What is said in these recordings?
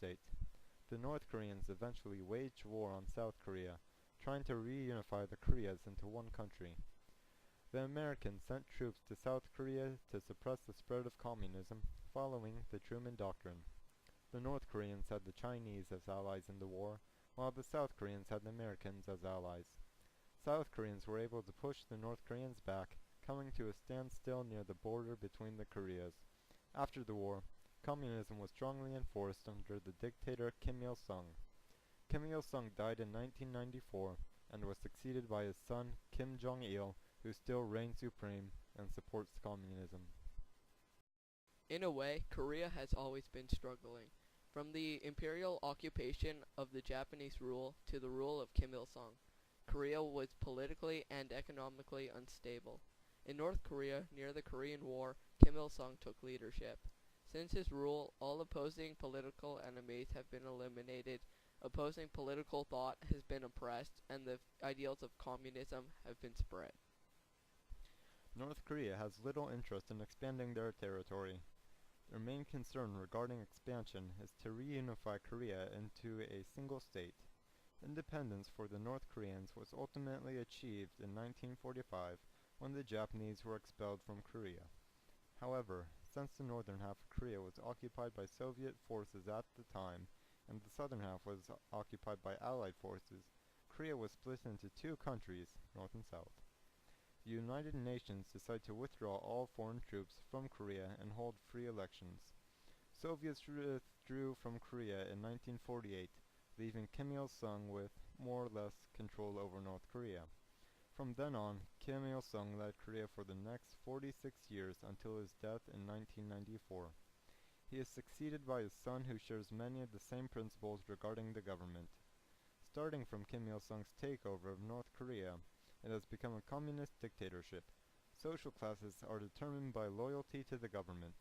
state. The North Koreans eventually waged war on South Korea, trying to reunify the Koreas into one country. The Americans sent troops to South Korea to suppress the spread of communism, following the Truman Doctrine. The North Koreans had the Chinese as allies in the war, while the South Koreans had the Americans as allies. South Koreans were able to push the North Koreans back, coming to a standstill near the border between the Koreas. After the war, communism was strongly enforced under the dictator Kim Il-sung. Kim Il-sung died in 1994 and was succeeded by his son Kim Jong-il, who still reigns supreme and supports communism. In a way, Korea has always been struggling. From the imperial occupation of the Japanese rule to the rule of Kim Il-sung, Korea was politically and economically unstable. In North Korea, near the Korean War, Kim Il-sung took leadership. Since his rule, all opposing political enemies have been eliminated, opposing political thought has been oppressed, and the ideals of communism have been spread. North Korea has little interest in expanding their territory. Their main concern regarding expansion is to reunify Korea into a single state. Independence for the North Koreans was ultimately achieved in 1945 when the Japanese were expelled from Korea. However, since the northern half of Korea was occupied by Soviet forces at the time, and the southern half was occupied by Allied forces, Korea was split into two countries, North and South. The United Nations decided to withdraw all foreign troops from Korea and hold free elections. Soviets withdrew from Korea in 1948, leaving Kim Il-sung with more or less control over North Korea. From then on, Kim Il-sung led Korea for the next 46 years until his death in 1994. He is succeeded by his son, who shares many of the same principles regarding the government. Starting from Kim Il-sung's takeover of North Korea, it has become a communist dictatorship. Social classes are determined by loyalty to the government.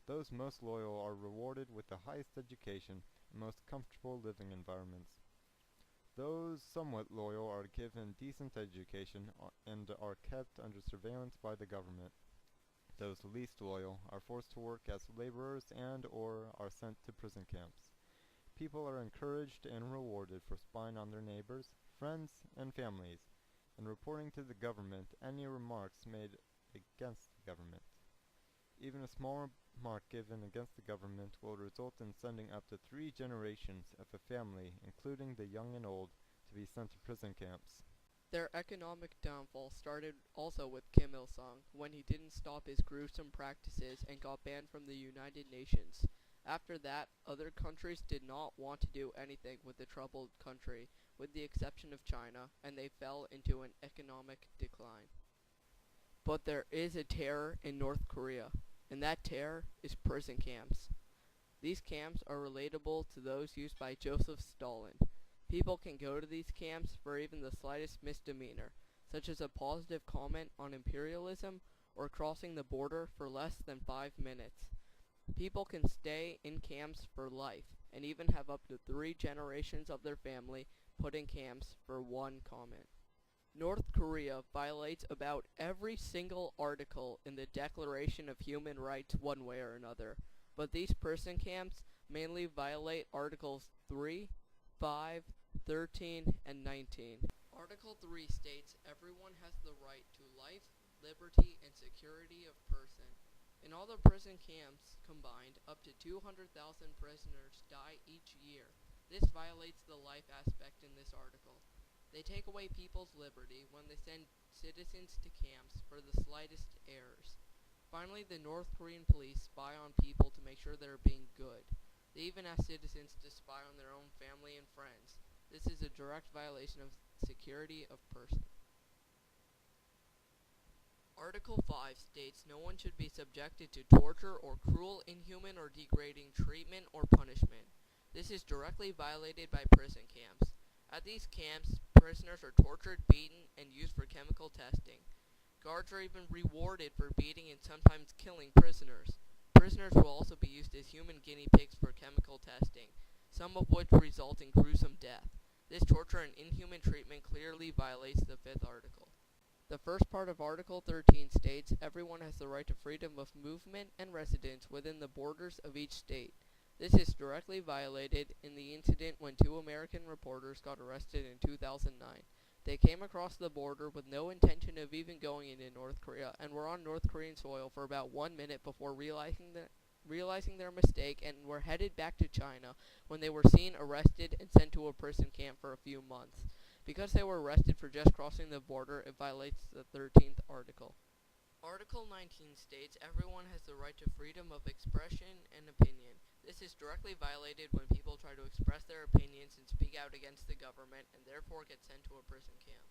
Those most loyal are rewarded with the highest education and most comfortable living environments. Those somewhat loyal are given decent education and are kept under surveillance by the government. Those least loyal are forced to work as laborers and or are sent to prison camps. People are encouraged and rewarded for spying on their neighbors, friends, and families, and reporting to the government any remarks made against the government. Even a small remark given against the government will result in sending up to 3 generations of a family, including the young and old, to be sent to prison camps. Their economic downfall started also with Kim Il-sung, when he didn't stop his gruesome practices and got banned from the United Nations. After that, other countries did not want to do anything with the troubled country, with the exception of China, and they fell into an economic decline. But there is a terror in North Korea, and that terror is prison camps. These camps are relatable to those used by Joseph Stalin. People can go to these camps for even the slightest misdemeanor, such as a positive comment on imperialism or crossing the border for less than 5 minutes. People can stay in camps for life, and even have up to 3 generations of their family put in camps for one comment. North Korea violates about every single article in the Declaration of Human Rights one way or another, but these prison camps mainly violate Articles 3, 5, 13, and 19. Article 3 states everyone has the right to life, liberty, and security of person. In all the prison camps combined, up to 200,000 prisoners die each year. This violates the life aspect in this article. They take away people's liberty when they send citizens to camps for the slightest errors. Finally, the North Korean police spy on people to make sure they're being good. They even ask citizens to spy on their own family and friends. This is a direct violation of security of person. Article 5 states no one should be subjected to torture or cruel, inhuman, or degrading treatment or punishment. This is directly violated by prison camps. At these camps, prisoners are tortured, beaten, and used for chemical testing. Guards are even rewarded for beating and sometimes killing prisoners. Prisoners will also be used as human guinea pigs for chemical testing, some of which result in gruesome death. This torture and inhuman treatment clearly violates the 5th article. The first part of Article 13 states everyone has the right to freedom of movement and residence within the borders of each state. This is directly violated in the incident when two American reporters got arrested in 2009. They came across the border with no intention of even going into North Korea and were on North Korean soil for about 1 minute before realizing their mistake and were headed back to China when they were seen arrested and sent to a prison camp for a few months. Because they were arrested for just crossing the border, it violates the 13th article. Article 19 states everyone has the right to freedom of expression and opinion. This is directly violated when people try to express their opinions and speak out against the government and therefore get sent to a prison camp.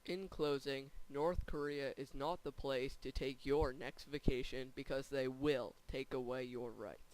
In closing, North Korea is not the place to take your next vacation because they will take away your rights.